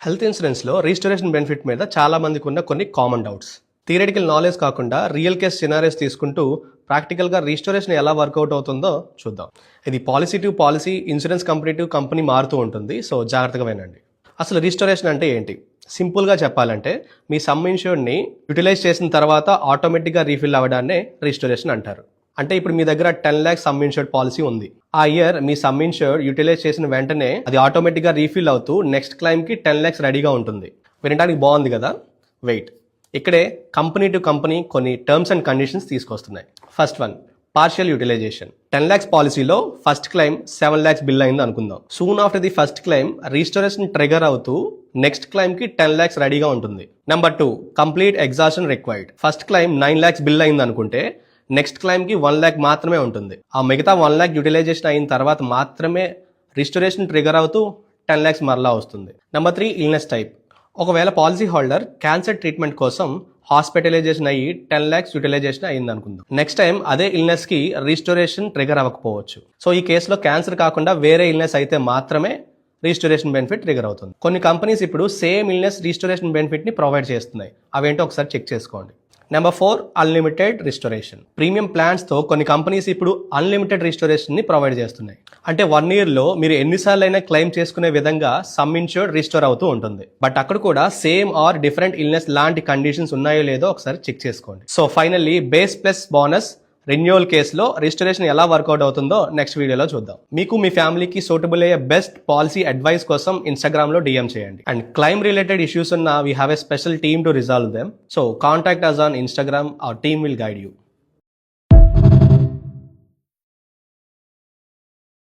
Health ఇన్సూరెన్స్లో registration benefit మీద చాలా మందికి ఉన్న కొన్ని కామన్ డౌట్స్. థియరిటికల్ నాలెడ్జ్ కాకుండా రియల్ కేస్ సినారియోస్ తీసుకుంటూ ప్రాక్టికల్గా రిజిస్టరేషన్ ఎలా వర్కౌట్ అవుతుందో చూద్దాం. ఇది policy to policy, insurance company to company మారుతూ ఉంటుంది. సో జాగ్రత్తగా వినండి. అసలు రిజిస్టరేషన్ అంటే ఏంటి? సింపుల్గా చెప్పాలంటే మీ సమ్ ఇన్ష్యూర్డ్ని యూటిలైజ్ చేసిన తర్వాత ఆటోమేటిక్గా రీఫిల్ అవ్వడాన్నే రిజిస్టరేషన్ అంటారు. అంటే ఇప్పుడు మీ దగ్గర 10 lakhs సమ్ ఇన్ష్యూర్డ్ పాలసీ ఉంది. ఆ year me some insured utilise చేసిన వెంటనే అది ఆటోమేటిక్గా రీఫిల్ అవుతూ నెక్స్ట్ క్లైమ్కి 10 lakhs రెడీగా ఉంటుంది. వినడానికి బాగుంది కదా? వెయిట్, ఇక్కడే కంపెనీ టు కంపెనీ కొన్ని టర్మ్స్ అండ్ కండిషన్స్ తీసుకొస్తున్నాయి. First one, partial utilization. 10 lakhs పాలసీలో ఫస్ట్ క్లైమ్ 7 lakhs బిల్ అయింది అనుకుందాం. Soon after the first claim registration trigger అవుతూ నెక్స్ట్ క్లైమ్కి 10 lakhs రెడీగా ఉంటుంది. Number 2, complete exhaustion required. First claim 9 lakhs bill అయింది అనుకుంటే నెక్స్ట్ క్లైమ్కి 1 lakh మాత్రమే ఉంటుంది. ఆ మిగతా 1 lakh యూటిలైజేషన్ అయిన తర్వాత మాత్రమే రిజిస్టరేషన్ ట్రిగర్ అవుతూ 10 lakhs మరలా వస్తుంది. Number 3, illness type. ఒకవేళ పాలసీ హోల్డర్ క్యాన్సర్ ట్రీట్మెంట్ కోసం హాస్పిటలైజేషన్ అయ్యి 10 lakhs యూటిలైజేషన్ అయింది అనుకుందాం. నెక్స్ట్ టైం అదే ఇల్నెస్కి రిజిస్టరేషన్ ట్రిగర్ అవ్వకపోవచ్చు. సో ఈ కేసులో క్యాన్సర్ కాకుండా వేరే ఇల్నెస్ అయితే మాత్రమే రిజిస్టరేషన్ బెనిఫిట్ ట్రిగర్ అవుతుంది. కొన్ని కంపెనీస్ ఇప్పుడు సేమ్ ఇల్నెస్ రిజిస్టరేషన్ బెనిఫిట్ని ప్రొవైడ్ చేస్తున్నాయి. అవేంటో ఒకసారి చెక్ చేసుకోండి. Number 4, unlimited restoration. ప్రీమియం ప్లాన్స్తో కొన్ని కంపెనీస్ ఇప్పుడు అన్లిమిటెడ్ రిస్టోరేషన్ని ప్రొవైడ్ చేస్తున్నాయి. అంటే 1 yearలో మీరు ఎన్నిసార్లు అయినా క్లెయిమ్ చేసుకునే విధంగా సమ్ ఇన్ష్యూర్డ్ రిస్టోర్ అవుతూ ఉంటుంది. బట్ అక్కడ కూడా సేమ్ ఆర్ డిఫరెంట్ ఇల్నెస్ లాంటి కండిషన్స్ ఉన్నాయో లేదో ఒకసారి చెక్ చేసుకోండి. So finally base plus bonus renewal కేసులో రిజిస్టరేషన్ ఎలా వర్కౌట్ అవుతుందో నెక్స్ట్ వీడియోలో చూద్దాం. మీకు మీ ఫ్యామిలీకి సూటబుల్ అయ్యే బెస్ట్ పాలసీ అడ్వైస్ కోసం ఇన్స్టాగ్రామ్లో డిఎం చేయండి. అండ్ క్లైమ్ రిలేటెడ్ ఇష్యూస్ ఉన్న we have a special team to resolve them. So contact us on Instagram. Our team will guide you.